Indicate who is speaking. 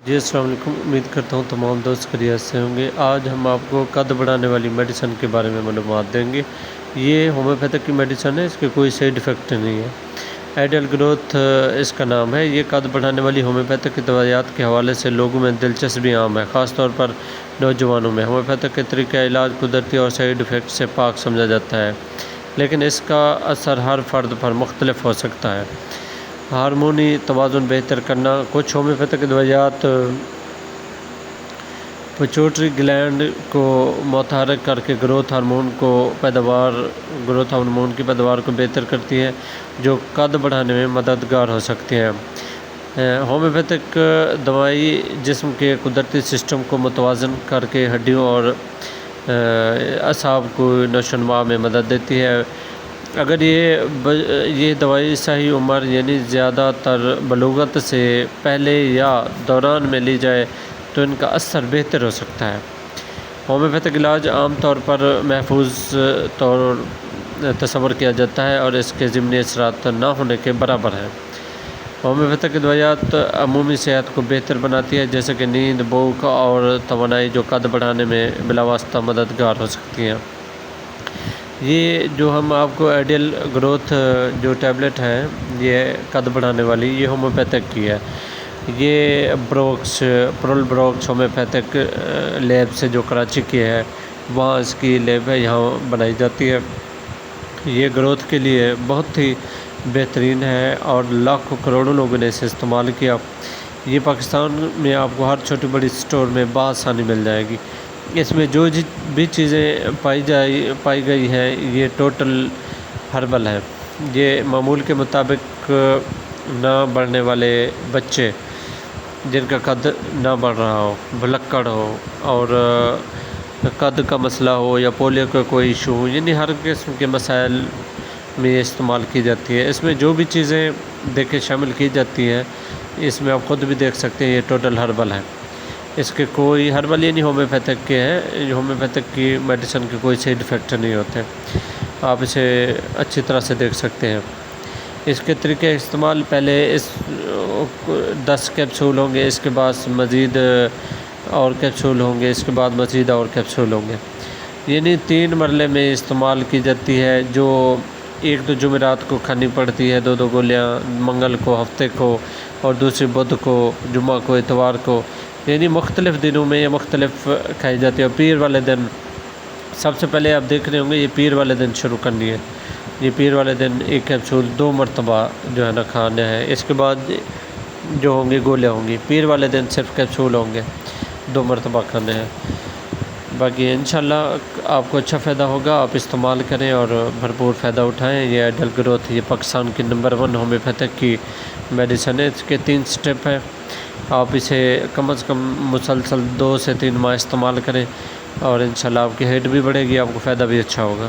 Speaker 1: جی السلام علیکم، امید کرتا ہوں تمام دوست خیریت سے ہوں گے۔ آج ہم آپ کو قد بڑھانے والی میڈیسن کے بارے میں معلومات دیں گے۔ یہ ہومیوپیتھک کی میڈیسن ہے، اس کے کوئی سائیڈ افیکٹ نہیں ہے۔ آئیڈیل گروتھ اس کا نام ہے۔ یہ قد بڑھانے والی ہومیوپیتھک کی دوائیات کے حوالے سے لوگوں میں دلچسپی عام ہے، خاص طور پر نوجوانوں میں۔ ہومیوپیتھک کے طریقہ علاج قدرتی اور سائیڈ افیکٹ سے پاک سمجھا جاتا ہے، لیکن اس کا اثر ہر فرد پر مختلف ہو سکتا ہے۔ ہارمونی توازن بہتر کرنا۔ کچھ ہومیوپیتھک دوائیات پیچوٹری گلینڈ کو متحرک کر کے گروتھ ہارمون کی پیداوار کو بہتر کرتی ہے، جو قد بڑھانے میں مددگار ہو سکتی ہے۔ ہومیوپیتھک دوائی جسم کے قدرتی سسٹم کو متوازن کر کے ہڈیوں اور اعصاب کو نشوونما میں مدد دیتی ہے۔ اگر یہ دوائی صحیح عمر یعنی زیادہ تر بلوغت سے پہلے یا دوران میں لی جائے تو ان کا اثر بہتر ہو سکتا ہے۔ ہومیوپیتھک علاج عام طور پر محفوظ تصور کیا جاتا ہے اور اس کے ضمنی اثرات نہ ہونے کے برابر ہیں۔ ہومیوپیتھک دوائیات عمومی صحت کو بہتر بناتی ہے، جیسے کہ نیند، بھوک اور توانائی، جو قد بڑھانے میں بلاواسطہ مددگار ہو سکتی ہیں۔ یہ جو ہم آپ کو آئیڈیل گروتھ جو ٹیبلٹ ہے، یہ قد بڑھانے والی، یہ ہومیوپیتھک کی ہے۔ یہ پرول بروکس ہومیوپیتھک لیب سے جو کراچی کی ہے، وہاں اس کی لیب ہے، یہاں بنائی جاتی ہے۔ یہ گروتھ کے لیے بہت ہی بہترین ہے اور لاکھوں کروڑوں لوگوں نے اسے استعمال کیا۔ یہ پاکستان میں آپ کو ہر چھوٹی بڑی سٹور میں بآسانی مل جائے گی۔ اس میں جو بھی چیزیں پائی گئی ہیں، یہ ٹوٹل ہربل ہے۔ یہ معمول کے مطابق نہ بڑھنے والے بچے جن کا قد نہ بڑھ رہا ہو، بھلکڑ ہو اور قد کا مسئلہ ہو یا پولیو کا کوئی ایشو ہو، یعنی ہر قسم کے مسائل میں یہ استعمال کی جاتی ہے۔ اس میں جو بھی چیزیں شامل کی جاتی ہیں، اس میں آپ خود بھی دیکھ سکتے ہیں، یہ ٹوٹل ہربل ہے۔ اس کے کوئی ہربل یعنی ہومیوپیتھک کے ہیں، ہومیوپیتھک کی میڈیسن کے کوئی سائیڈ افیکٹ نہیں ہوتے، آپ اسے اچھی طرح سے دیکھ سکتے ہیں۔ اس کے طریقہ استعمال: پہلے 10 کیپسول ہوں گے، اس کے بعد مزید اور کیپسول ہوں گے، اس کے بعد مزید اور کیپسول ہوں گے، یعنی 3 مرحلے میں استعمال کی جاتی ہے، جو 1 جمعرات کو کھانی پڑتی ہے، 2 گولیاں، منگل کو، ہفتے کو، اور دوسری بدھ کو، جمعہ کو، اتوار کو، یعنی مختلف دنوں میں یہ مختلف کھائی جاتی ہے۔ اور پیر والے دن سب سے پہلے آپ دیکھ رہے ہوں گے، یہ پیر والے دن شروع کرنی ہے۔ یہ پیر والے دن 1 کیپسول 2 مرتبہ جو ہے نا کھانا ہے۔ اس کے بعد جو ہوں گے گولیاں ہوں گی، پیر والے دن صرف کیپسول ہوں گے، 2 مرتبہ کھانے ہیں۔ باقی انشاءاللہ آپ کو اچھا فائدہ ہوگا، آپ استعمال کریں اور بھرپور فائدہ اٹھائیں۔ یہ آئیڈیل گروتھ یہ پاکستان کی نمبر 1 ہومیوپیتھک کی میڈیسن ہے۔ اس کے 3 سٹیپ ہیں، آپ اسے کم از کم مسلسل 2 سے 3 ماہ استعمال کریں اور انشاءاللہ آپ کی ہیٹ بھی بڑھے گی، آپ کو فائدہ بھی اچھا ہوگا۔